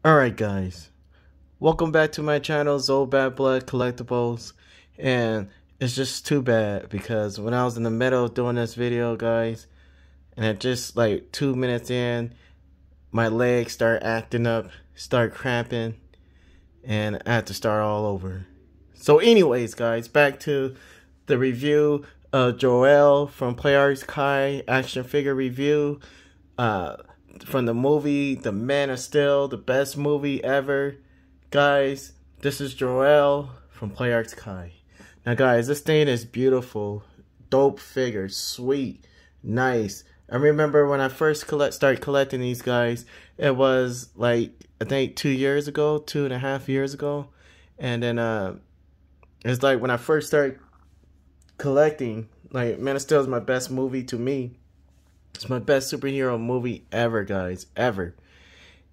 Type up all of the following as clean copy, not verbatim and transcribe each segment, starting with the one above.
Alright guys, welcome back to my channel, Zoe Bad Blood Collectibles, and it's just too bad because when I was in the middle of doing this video guys, and at just like 2 minutes in, my legs start acting up, start cramping, and I had to start all over. So anyways guys, back to the review of Jor-El from PlayArts Kai action figure review. From the movie The Man of Steel, the best movie ever. Guys, this is Jor-El from PlayArts Kai. Now guys, this thing is beautiful. Dope figure, sweet, nice. I remember when I first started collecting these guys, it was like, I think 2 years ago, 2.5 years ago. And then it's like when I first started collecting, like Man of Steel is my best movie to me. It's my best superhero movie ever, guys, ever.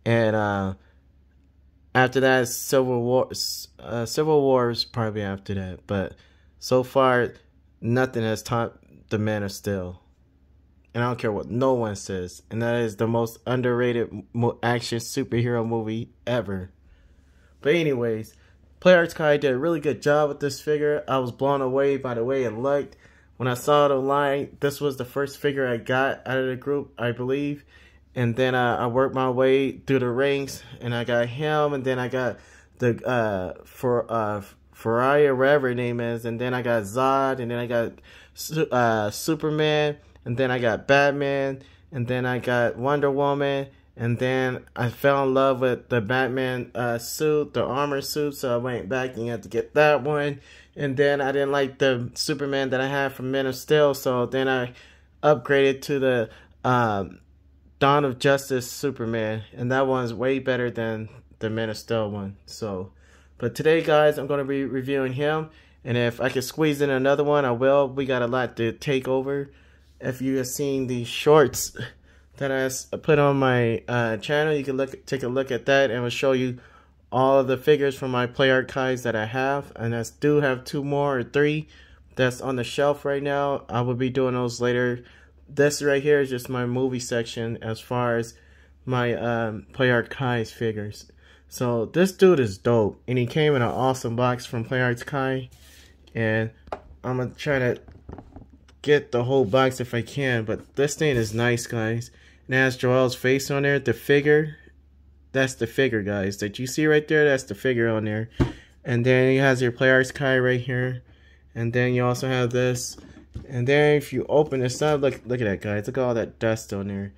And after that, Civil War is probably after that. But so far, nothing has topped the Man of Steel. And I don't care what no one says. And that is the most underrated action superhero movie ever. But anyways, PlayArts Kai did a really good job with this figure. I was blown away by the way it looked. When I saw it online, this was the first figure I got out of the group, I believe. And then I worked my way through the ranks, and I got him, and then I got the Faria, whatever her name is, and then I got Zod, and then I got Superman, and then I got Batman, and then I got Wonder Woman, and then I fell in love with the Batman suit, the armor suit, so I went back and had to get that one. And then I didn't like the Superman that I had from Man of Steel, so then I upgraded to the Dawn of Justice Superman, and that one's way better than the Man of Steel one. So, but today, guys, I'm going to be reviewing him, and if I can squeeze in another one, I will. We got a lot to take over. If you have seen the shorts that I put on my channel, you can take a look at that, and it will show you all of the figures from my PlayArts Kais that I have, and I do have 2 more or 3 that's on the shelf right now. I will be doing those later. This right here is just my movie section as far as my PlayArts Kais figures. So this dude is dope, and he came in an awesome box from PlayArts Kai, and I'm gonna try to get the whole box if I can, but this thing is nice, guys. And it has Jor-El's face on there. The figure, that's the figure, guys, that you see right there. That's the figure on there. And then it has your PlayArts Kai right here, and then you also have this. And then if you open this up, look at that, guys. Look at all that dust on there,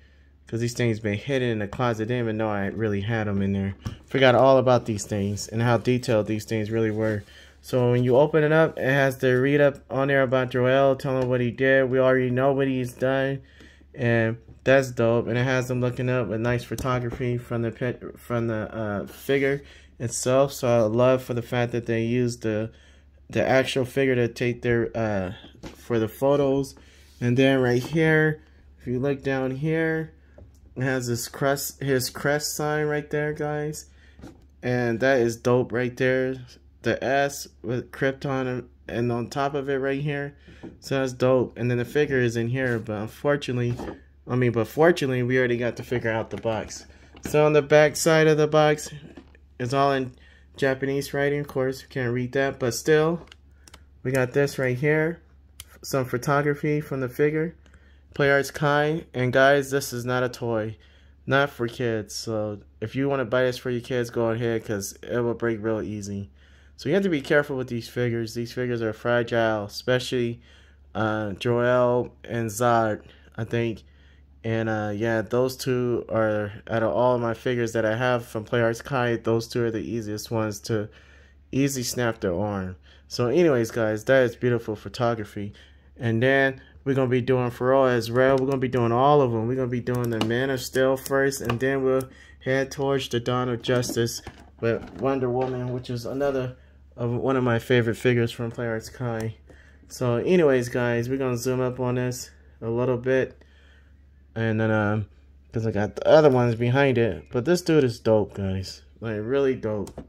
because these things been hidden in the closet. Didn't even know I really had them in there. Forgot all about these things and how detailed these things really were. So when you open it up, it has the read up on there about Jor-El, telling what he did. We already know what he's done, and that's dope. And it has them looking up with nice photography from the figure itself. So I love for the fact that they used the actual figure to take their for the photos. And then right here, if you look down here, it has his crest sign right there, guys, and that is dope right there. The S with Krypton and on top of it right here, so that's dope. And then the figure is in here, but fortunately we already got the figure out the box. So on the back side of the box, it's all in Japanese writing. Of course, you can't read that, but still, we got this right here, some photography from the figure, PlayArts Kai. And guys, this is not a toy, not for kids. So if you want to buy this for your kids, go ahead, because it will break real easy. So you have to be careful with these figures. These figures are fragile, especially Jor-El and Zod, I think. And yeah, those two are, out of all of my figures that I have from PlayArts Kai, those two are the easiest ones to easily snap their arm. So anyways, guys, that is beautiful photography. And then we're going to be doing for all as well. We're going to be doing all of them. We're going to be doing the Man of Steel first, and then we'll head towards the Dawn of Justice with Wonder Woman, which is another one of my favorite figures from PlayArts Kai. So anyways, guys, we're going to zoom up on this a little bit. And then, because I got the other ones behind it. But this dude is dope, guys. Like, really dope.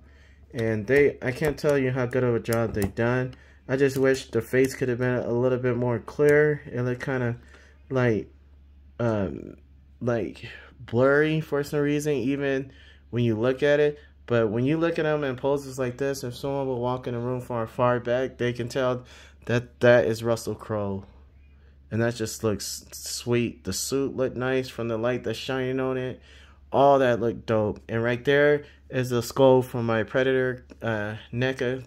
And I can't tell you how good of a job they done. I just wish the face could have been a little bit more clear. It looked kind of like blurry for some reason. Even when you look at it. But when you look at them in poses like this, if someone will walk in the room from far back, they can tell that that is Russell Crowe. And that just looks sweet. The suit looked nice from the light that's shining on it. All that looked dope. And right there is the skull from my Predator NECA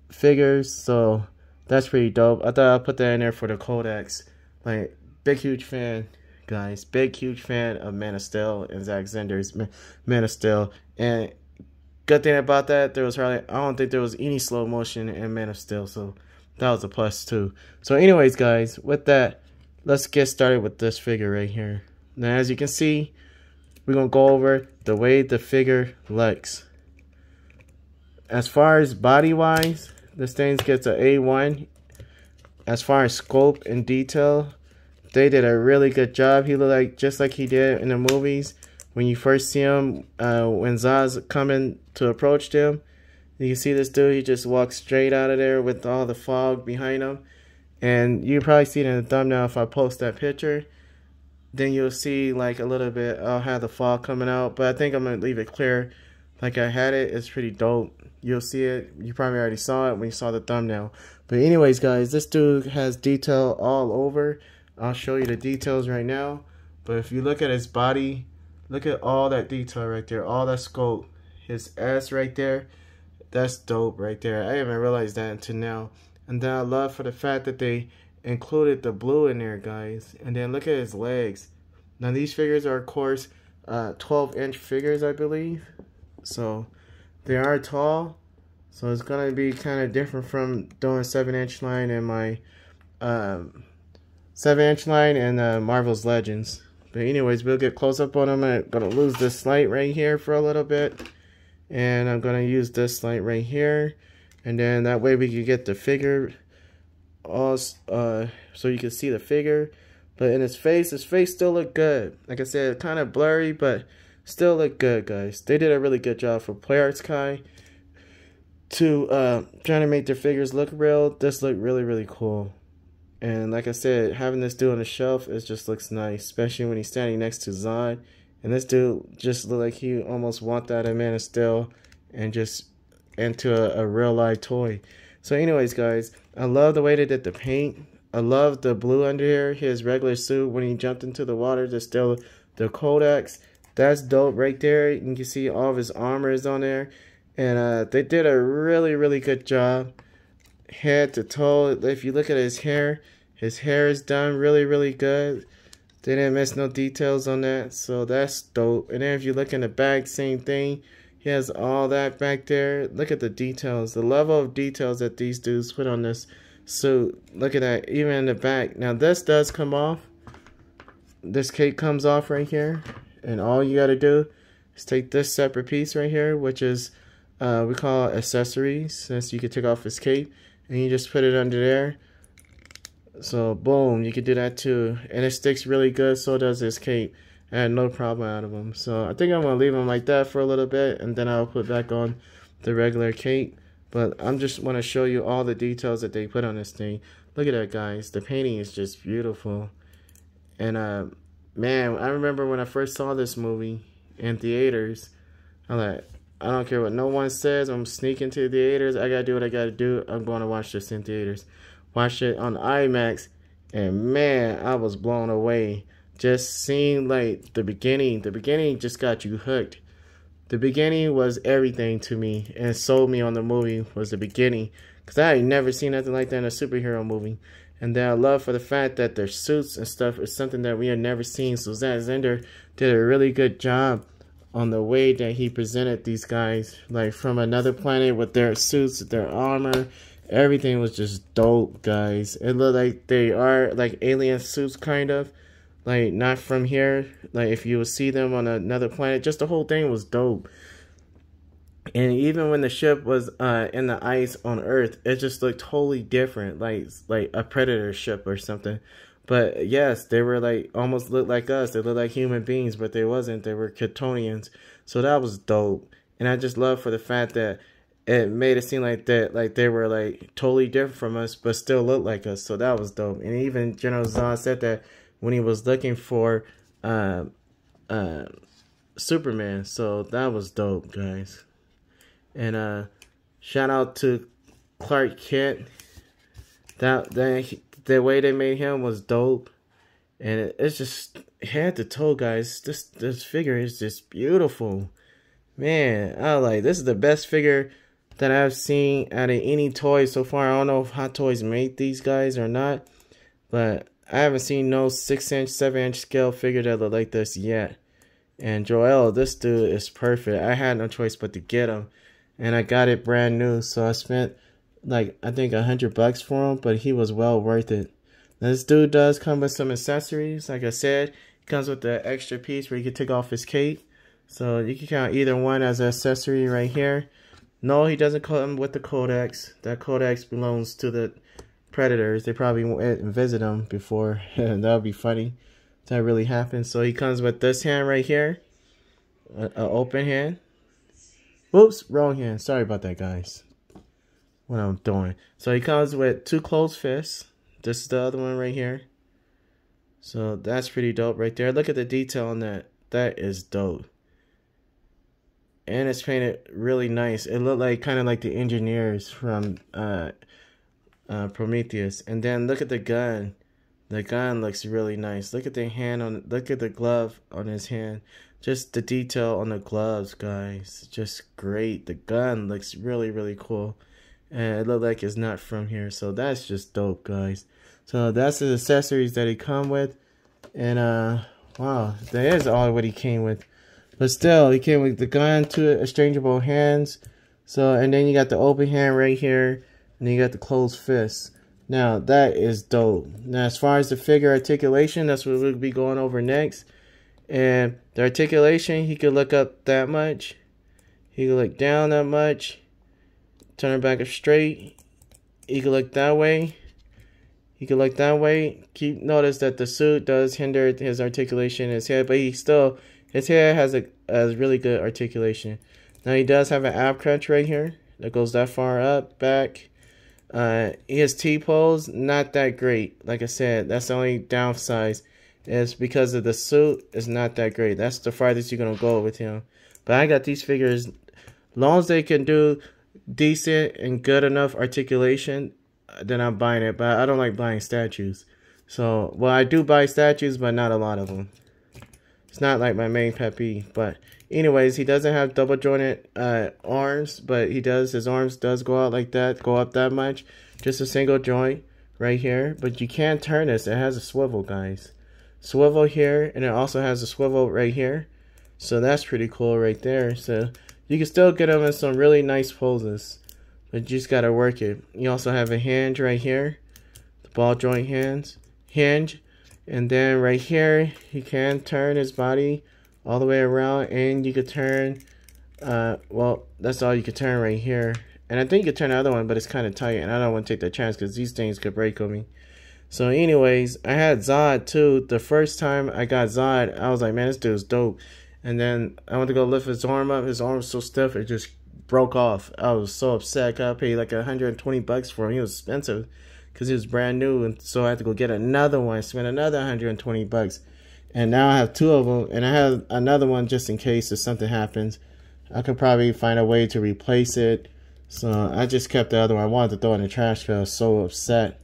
figures. So that's pretty dope. I thought I'd put that in there for the Kodaks. Like, big huge fan, guys. Big huge fan of Man of Steel and Zack Snyder's Man of Steel. And good thing about that, there was hardly, I don't think there was any slow motion in Man of Steel. So that was a plus too. So anyways, guys, with that, let's get started with this figure right here. Now, as you can see, we're going to go over the way the figure looks. As far as body-wise, this thing gets an A1. As far as scope and detail, they did a really good job. He looked like just like he did in the movies. When you first see him, when Zod's coming to approach them, you can see this dude, he just walks straight out of there with all the fog behind him. And you probably see it in the thumbnail if I post that picture. Then you'll see like a little bit, I'll have the fog coming out. But I think I'm going to leave it clear like I had it. It's pretty dope. You'll see it. You probably already saw it when you saw the thumbnail. But anyways, guys, this dude has detail all over. I'll show you the details right now. But if you look at his body, look at all that detail right there. All that scope. His ass right there. That's dope right there. I didn't even realize that until now. And then I love for the fact that they included the blue in there, guys. And then look at his legs. Now these figures are, of course, 12-inch figures, I believe. So they are tall. So it's going to be kind of different from doing 7-inch line in my 7-inch line and Marvel's Legends. But anyways, we'll get close up on them. I'm going to lose this light right here for a little bit. And I'm going to use this light right here. And then that way we can get the figure. So you can see the figure. But in his face still look good. Like I said, kind of blurry, but still look good, guys. They did a really good job for Play Arts Kai to trying to make their figures look real. This looked really, really cool. And like I said, having this dude on the shelf, it just looks nice. Especially when he's standing next to Zod. And this dude just looked like he almost walked out of Man of Steel and just into a real life toy. So anyways, guys, I love the way they did the paint. I love the blue under here. His regular suit when he jumped into the water to steal the Kodaks. That's dope right there. You can see all of his armor is on there. And they did a really, really good job. Head to toe. If you look at his hair is done really, really good. They didn't miss no details on that, so that's dope. And then if you look in the back, same thing. He has all that back there. Look at the details, the level of details that these dudes put on this suit. Look at that, even in the back. Now this does come off. This cape comes off right here. And all you gotta do is take this separate piece right here, which is, we call it accessories, since you can take off his cape. And you just put it under there. So boom, you can do that too, and it sticks really good. So does his cape. I had no problem out of him. So I think I'm gonna leave him like that for a little bit, and then I'll put back on the regular cape. But I'm just want to show you all the details that they put on this thing. Look at that, guys. The painting is just beautiful. And man, I remember when I first saw this movie in theaters. I'm like, I don't care what no one says. I'm sneaking to the theaters. I gotta do what I gotta do. I'm going to watch this in theaters. Watched it on IMAX, and man, I was blown away. Just seeing like the beginning just got you hooked. The beginning was everything to me, and sold me on the movie was the beginning, because I had never seen nothing like that in a superhero movie. And then I love for the fact that their suits and stuff is something that we had never seen. So Zack Snyder did a really good job on the way that he presented these guys, like from another planet with their suits, their armor. Everything was just dope, guys. It looked like they are like alien suits, kind of. Like, not from here. Like, if you would see them on another planet. Just the whole thing was dope. And even when the ship was in the ice on Earth, it just looked totally different. Like a Predator ship or something. But, yes, they were like, almost looked like us. They looked like human beings, but they wasn't. They were Kryptonians. So that was dope. And I just love for the fact that it made it seem like that, like they were like totally different from us, but still looked like us. So that was dope. And even General Zod said that when he was looking for Superman. So that was dope, guys. And shout out to Clark Kent. The way they made him was dope. And it's just head to toe, guys. This figure is just beautiful. Man, I like this is the best figure that I've seen out of any toy so far. I don't know if Hot Toys made these guys or not, but I haven't seen no 6-inch, 7-inch scale figure that look like this yet. And Jor-El, this dude is perfect. I had no choice but to get him, and I got it brand new. So I spent like I think $100 for him, but he was well worth it. Now, this dude does come with some accessories. Like I said, he comes with the extra piece where you can take off his cape. So you can count either one as an accessory right here. No, he doesn't come with the codex. That codex belongs to the Predators. They probably went and visit him before. That would be funny if that really happened. So he comes with this hand right here. An open hand. Whoops, wrong hand. Sorry about that, guys. What I'm doing. So he comes with 2 closed fists. This is the other one right here. So that's pretty dope right there. Look at the detail on that. That is dope. And it's painted really nice. It looked like kind of like the engineers from Prometheus. And then look at the gun. The gun looks really nice. Look at the hand on. Look at the glove on his hand. Just the detail on the gloves, guys. Just great. The gun looks really, really cool. And it looked like it's not from here. So that's just dope, guys. So that's the accessories that he come with. And wow, that is all what he came with. But still, he came with the gun, 2 exchangeable hands. So, and then you got the open hand right here. And then you got the closed fist. Now, that is dope. Now, as far as the figure articulation, that's what we'll be going over next. And the articulation, he could look up that much. He could look down that much. Turn it back up straight. He could look that way. He could look that way. Keep notice that the suit does hinder his articulation in his head, but he still, his hair has a really good articulation. Now he does have an ab crunch right here that goes that far up, back. His T-pose, not that great. Like I said, that's the only downside. Is because of the suit is not that great. That's the farthest you're going to go with him. But I got these figures, long as they can do decent and good enough articulation, then I'm buying it. But I don't like buying statues. So, well, I do buy statues, but not a lot of them. It's not like my main pet peeve. But anyways, he doesn't have double jointed arms, but he does. His arms does go out like that, go up that much. Just a single joint right here. But you can't turn this. It has a swivel, guys. Swivel here, and it also has a swivel right here. So that's pretty cool right there. So you can still get them in some really nice poses, but you just gotta work it. You also have a hinge right here, the ball joint hinge, and then right here he can turn his body all the way around, and you could turn well, that's all you could turn right here. And I think you could turn the other one, but it's kind of tight, and I don't want to take that chance because these things could break on me. So anyways, I had Zod too. The first time I got Zod, I was like, man, this dude's dope. And then I went to go lift his arm up. His arm was so stiff, it just broke off. I was so upset. I paid like $120 for him. He was expensive because he was brand new. And so I had to go get another one, spend another $120. And now I have 2 of them. And I have another one just in case if something happens. I could probably find a way to replace it. So I just kept the other one. I wanted to throw it in the trash because I was so upset.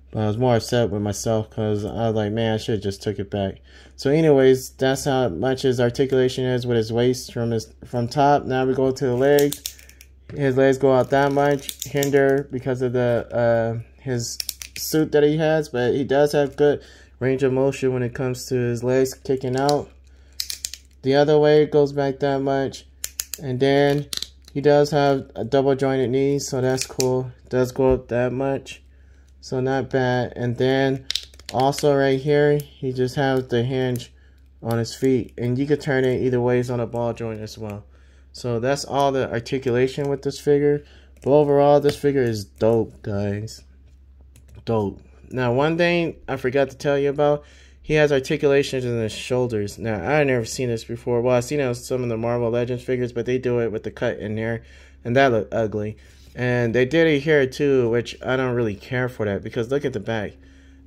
But I was more upset with myself because I was like, man, I should have just took it back. So anyways, that's how much his articulation is with his waist from top. Now we go to the legs. His legs go out that much. Hinder because of the his suit that he has. But he does have good range of motion when it comes to his legs kicking out. The other way it goes back that much. And then he does have a double jointed knees. So that's cool. It does go up that much. So not bad. And then also right here, he just has the hinge on his feet. And you could turn it either ways on a ball joint as well. So that's all the articulation with this figure. But overall, this figure is dope, guys. Dope. Now, one thing I forgot to tell you about, he has articulations in his shoulders. Now, I never seen this before. Well, I've seen it on some of the Marvel Legends figures, but they do it with the cut in there. And that looked ugly. And they did it here too, which I don't really care for that because look at the back.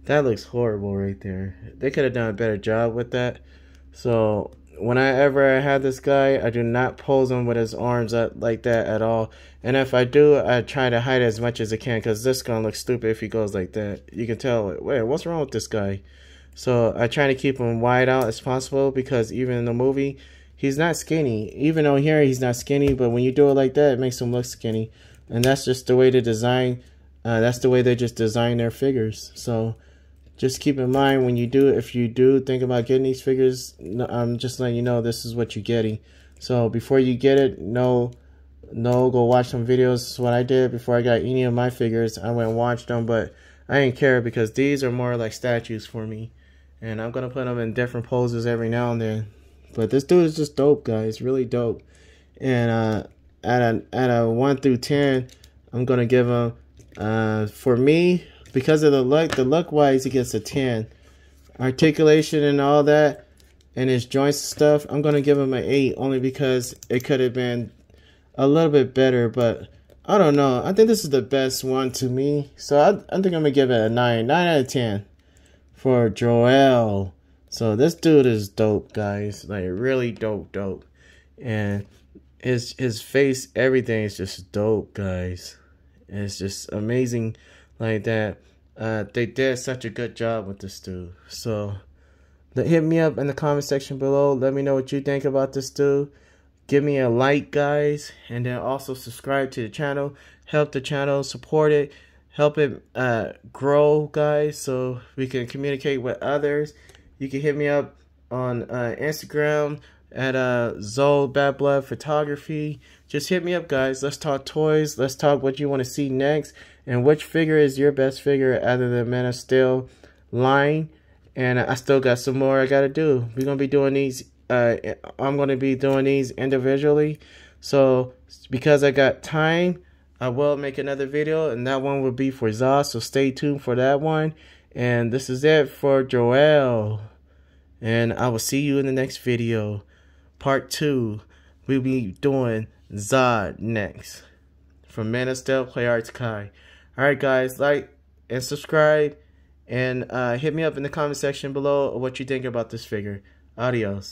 That looks horrible right there. They could have done a better job with that. So whenever I have this guy, I do not pose him with his arms up like that at all. And if I do, I try to hide as much as I can, because this is gonna look stupid if he goes like that. You can tell, wait, what's wrong with this guy? So I try to keep him wide out as possible, because even in the movie, he's not skinny. Even though here he's not skinny, but when you do it like that, it makes him look skinny. And that's just the way to design. That's the way they just design their figures. So just keep in mind when you do, if you do think about getting these figures, I'm just letting you know this is what you're getting. So before you get it, go watch some videos. This is what I did before I got any of my figures. I went and watched them, but I didn't care, because these are more like statues for me. And I'm going to put them in different poses every now and then. But this dude is just dope, guys. Really dope. And at a 1 through 10, I'm going to give him, for me, because of the look wise, he gets a 10. Articulation and all that, and his joints and stuff, I'm going to give him an 8, only because it could have been a little bit better, but I don't know. I think this is the best one to me, so I think I'm going to give it a 9 out of 10 for Jor-El. So this dude is dope, guys, like really dope. And his face, everything is just dope, guys. It's just amazing like that. They did such a good job with this dude. So hit me up in the comment section below. Let me know what you think about this dude. Give me a like, guys, and then also subscribe to the channel. Help the channel, support it, help it grow, guys, so we can communicate with others. You can hit me up on Instagram at Zoe Bad Blood Photography. Just hit me up, guys. Let's talk toys. Let's talk what you want to see next, and which figure is your best figure out of the Man of Steel line. And I still got some more I gotta do. We're gonna be doing these. I'm gonna be doing these individually. So because I got time, I will make another video, and that one will be for Zod. So stay tuned for that one. And this is it for Jor-El. And I will see you in the next video. Part 2. We'll be doing Zod next. From Man of Steel, Play Arts Kai. Alright, guys, like and subscribe. And hit me up in the comment section below what you think about this figure. Adios.